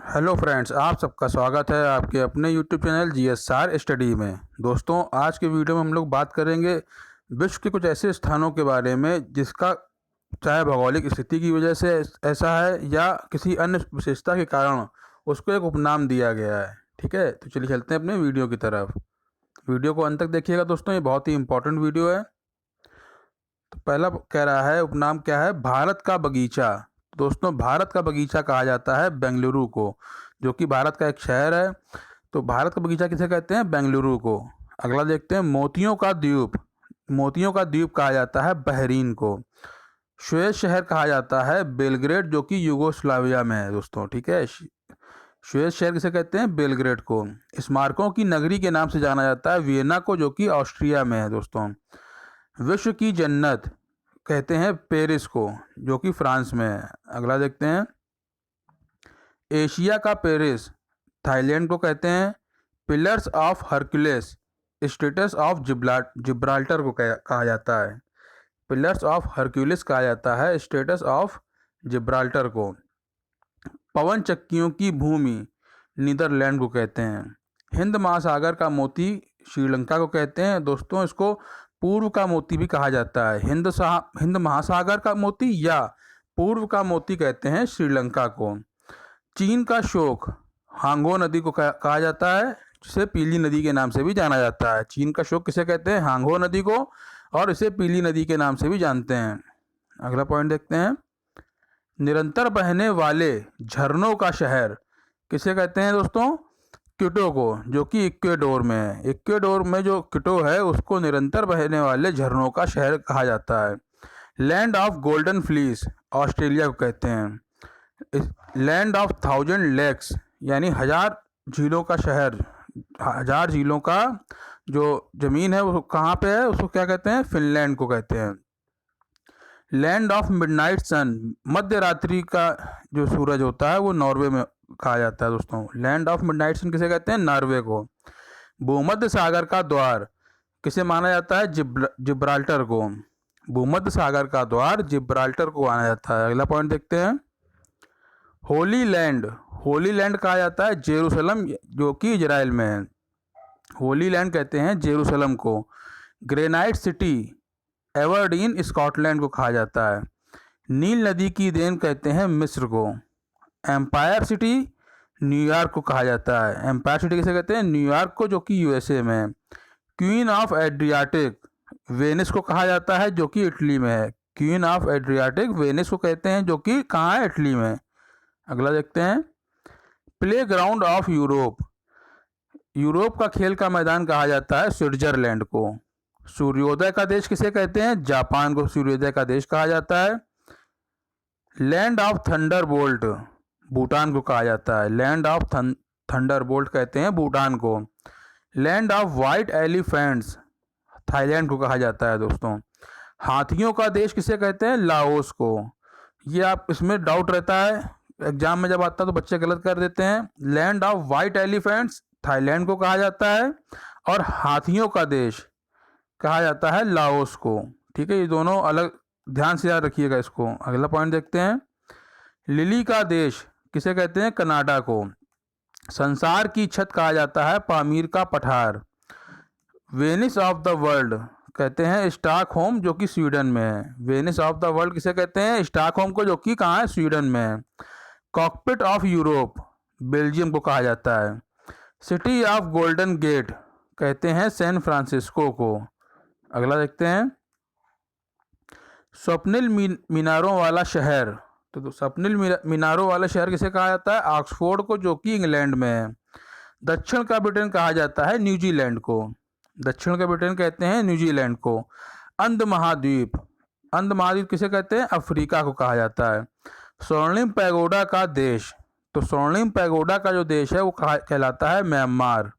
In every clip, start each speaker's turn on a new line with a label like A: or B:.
A: Hello friends, आप सबका स्वागत है आपके अपने यूट्यूब चैनल जीएसआर स्टडी में। दोस्तों, आज के वीडियो में हम लोग बात करेंगे विश्व के कुछ ऐसे स्थानों के बारे में जिसका चाहे भौगोलिक स्थिति की वजह से ऐसा है या किसी अन्य विशेषता के कारण उसको एक उपनाम दिया गया है। ठीक है, तो चलिए चलते हैं अपने वीडियो की तरफ। वीडियो को अंत तक देखिएगा दोस्तों, ये बहुत ही इंपॉर्टेंट वीडियो है। तो पहला कह रहा है उपनाम क्या है, भारत का बगीचा। दोस्तों, भारत का बगीचा कहा जाता है बेंगलुरु को, जो कि भारत का एक शहर है। तो भारत का बगीचा किसे कहते हैं? बेंगलुरु को। अगला देखते हैं, मोतियों का द्वीप। मोतियों का द्वीप कहा जाता है बहरीन को। श्वेत शहर कहा जाता है बेलग्रेड, जो कि यूगोस्लाविया में है दोस्तों। ठीक है, श्वेत शहर किसे कहते हैं? बेलग्रेड को। स्मारकों की नगरी के नाम से जाना जाता है वियना को, जो कि ऑस्ट्रिया में है दोस्तों। विश्व की जन्नत कहते हैं पेरिस को, जो कि फ्रांस में है। अगला देखते हैं, एशिया का पेरिस थाईलैंड को कहते हैं। Pillars of Hercules status of Gibraltar को कहा जाता है। पिलर्स ऑफ हरक्यूलिस कहा जाता है स्टेटस ऑफ जिब्राल्टर को। पवन चक्कियों की भूमि नीदरलैंड को कहते हैं। हिंद महासागर का मोती श्रीलंका को कहते हैं। दोस्तों, इसको पूर्व का मोती भी कहा जाता है। हिंद महासागर का मोती या पूर्व का मोती कहते हैं श्रीलंका को। चीन का शोक हांगो नदी को कहा जाता है, जिसे पीली नदी के नाम से भी जाना जाता है। चीन का शोक किसे कहते हैं? हांगो नदी को, और इसे पीली नदी के नाम से भी जानते हैं। अगला पॉइंट देखते हैं, निरंतर बहने वाले झरनों का शहर किसे कहते हैं दोस्तों? क्यूटो को, जो कि इक्वेडोर में है। इक्वेडोर में जो क्यूटो है उसको निरंतर बहने वाले झरनों का शहर कहा जाता है। Land of golden fleece Australia को कहते हैं। लैंड ऑफ थाउजेंड लेक्स यानी हजार झीलों का शहर, हजार झीलों का जो ज़मीन है वो कहाँ पे है, उसको क्या कहते हैं? फिनलैंड को कहते हैं। लैंड ऑफ मिडनाइट सन मध्य रात्रि का जो सूरज होता है वो नॉर्वे में कहा जाता है दोस्तों। लैंड ऑफ मिडनाइट सन किसे कहते हैं? नॉर्वे को। भूमध्य सागर का द्वार किसे माना जाता है? जिब्राल्टर को। भूमध्य सागर का द्वार जिब्राल्टर को माना जाता है। अगला पॉइंट देखते हैं, होली लैंड। होली लैंड कहा जाता है जेरूसलम, जो कि इजराइल में है। होली लैंड कहते हैं जेरूसलम को। ग्रेनाइट सिटी एवर्डीन स्कॉटलैंड को कहा जाता है। नील नदी की देन कहते हैं मिस्र को। एम्पायर सिटी न्यूयॉर्क को कहा जाता है। एम्पायर सिटी किसे कहते हैं? न्यूयॉर्क को, जो कि यूएसए में है। क्वीन ऑफ एड्रियाटिक वेनिस को कहा जाता है, जो कि इटली में है। क्वीन ऑफ एड्रियाटिक वेनिस को कहते हैं, जो कि कहाँ है? इटली में। अगला देखते हैं, play ground of Europe. Europe का खेल का मैदान कहा जाता है स्विट्जरलैंड को। सूर्योदय का देश किसे कहते हैं? जापान को सूर्योदय का देश कहा जाता है। Land of thunder bolt Bhutan को कहा जाता है। लैंड ऑफ थंडर बोल्ट कहते हैं भूटान को। Land of white elephants Thailand को कहा जाता है दोस्तों। हाथियों का देश किसे कहते हैं? लाओस को। ये आप इसमें डाउट रहता है, एग्जाम में जब आता है तो बच्चे गलत कर देते हैं। Land of white elephants Thailand को कहा जाता है, और हाथियों का देश कहा जाता है लाओस को। ठीक है, ये दोनों अलग, ध्यान से याद रखिएगा इसको। अगला पॉइंट देखते हैं, लिली का देश किसे कहते हैं? कनाडा को। संसार की छत कहा जाता है पामीर का पठार। वेनिस ऑफ द वर्ल्ड कहते हैं स्टॉकहोम, जो कि स्वीडन में है। वेनिस ऑफ द वर्ल्ड किसे कहते हैं? स्टॉकहोम को, जो कि कहाँ है? स्वीडन में है। कॉकपिट ऑफ यूरोप बेल्जियम को कहा जाता है। सिटी ऑफ गोल्डन गेट कहते हैं सैन फ्रांसिस्को को। अगला देखते हैं, स्वप्निल मीनारों वाला शहर। तो स्वप्निल मीनारों वाला शहर किसे कहा जाता है? ऑक्सफोर्ड को, जो कि इंग्लैंड में है। दक्षिण का ब्रिटेन कहा जाता है न्यूजीलैंड को। दक्षिण का ब्रिटेन कहते हैं न्यूजीलैंड को। अंध महाद्वीप, अंध महाद्वीप किसे कहते हैं? अफ्रीका को कहा जाता है। स्वर्णिम पैगोडा का देश, तो स्वर्णिम पैगोडा का जो देश है वो कहलाता है म्यांमार।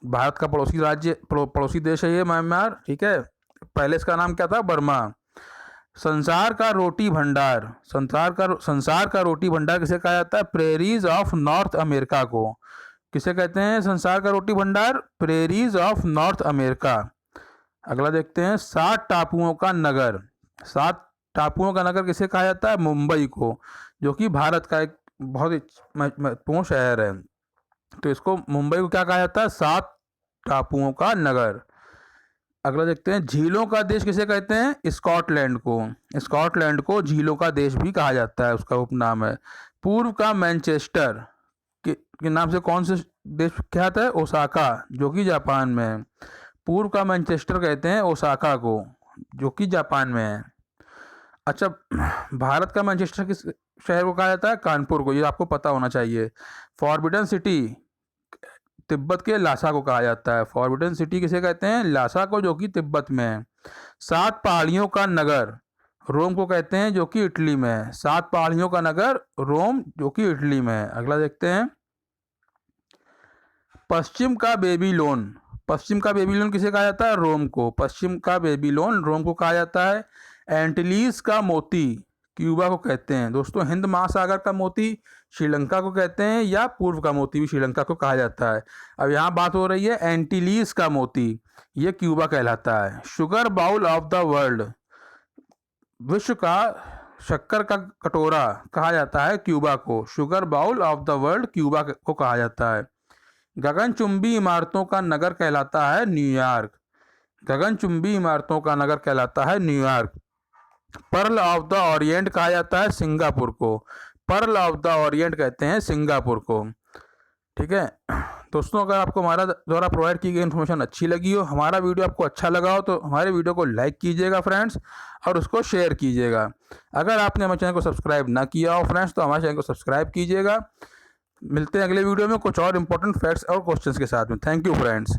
A: भारत का पड़ोसी राज्य, पड़ोसी देश है ये म्यांमार। ठीक है, पहले इसका नाम क्या था? बर्मा। संसार का रोटी भंडार, संसार का रोटी भंडार किसे कहा जाता है? प्रेरीज ऑफ नॉर्थ अमेरिका को। किसे कहते हैं संसार का रोटी भंडार? Prairies of north America. अगला देखते हैं, 7 टापुओं का नगर। 7 टापुओं का नगर किसे कहा जाता है? मुंबई को, जो कि भारत का एक बहुत ही महत्वपूर्ण शहर है। तो इसको मुंबई को क्या कहा जाता है? 7 टापुओं का नगर। अगला देखते हैं, झीलों का देश किसे कहते हैं? स्कॉटलैंड को। स्कॉटलैंड को झीलों का देश भी कहा जाता है, उसका उपनाम है। पूर्व का मैनचेस्टर के नाम से कौन से देश विख्यात है? ओसाका, जो कि जापान में है। पूर्व का मैनचेस्टर कहते हैं ओसाका को, जो कि जापान में है। अच्छा, भारत का मैनचेस्टर किस शहर को कहा जाता है? कानपुर को, ये आपको पता होना चाहिए। फॉरबिडन सिटी तिब्बत के लासा को कहा जाता है। फॉरबिडन सिटी किसे कहते हैं? लासा को, जो कि तिब्बत में है। 7 पहाड़ियों का नगर रोम को कहते हैं, जो कि इटली में है। 7 पहाड़ियों का नगर रोम, जो कि इटली में है। अगला देखते हैं, पश्चिम का बेबीलोन। पश्चिम का बेबीलोन किसे कहा जाता है? रोम को। पश्चिम का बेबीलोन रोम को कहा जाता है। एंटिलीज का मोती क्यूबा को कहते हैं। दोस्तों, हिंद महासागर का मोती श्रीलंका को कहते हैं, या पूर्व का मोती भी श्रीलंका को कहा जाता है। अब यहाँ बात हो रही है एंटिलीज का मोती, ये क्यूबा कहलाता है। Sugar bowl of the world, विश्व का शक्कर का कटोरा कहा जाता है क्यूबा को। Sugar bowl of the world Cuba को कहा जाता है। गगनचुंबी इमारतों का नगर कहलाता है न्यूयॉर्क। गगनचुंबी इमारतों का नगर कहलाता है New York. Pearl of the Orient कहा जाता है सिंगापुर को। पर्ल ऑफ द ओरिएंट कहते हैं सिंगापुर को। ठीक है दोस्तों, अगर आपको हमारा द्वारा प्रोवाइड की गई इन्फॉर्मेशन अच्छी लगी हो, हमारा वीडियो आपको अच्छा लगा हो, तो हमारे वीडियो को लाइक कीजिएगा फ्रेंड्स, और उसको शेयर कीजिएगा। अगर आपने हमारे चैनल को सब्सक्राइब ना किया हो फ्रेंड्स, तो हमारे चैनल को सब्सक्राइब कीजिएगा। मिलते हैं अगले वीडियो में कुछ और इंपॉर्टेंट फैक्ट्स और क्वेश्चंस के साथ में। Thank you friends.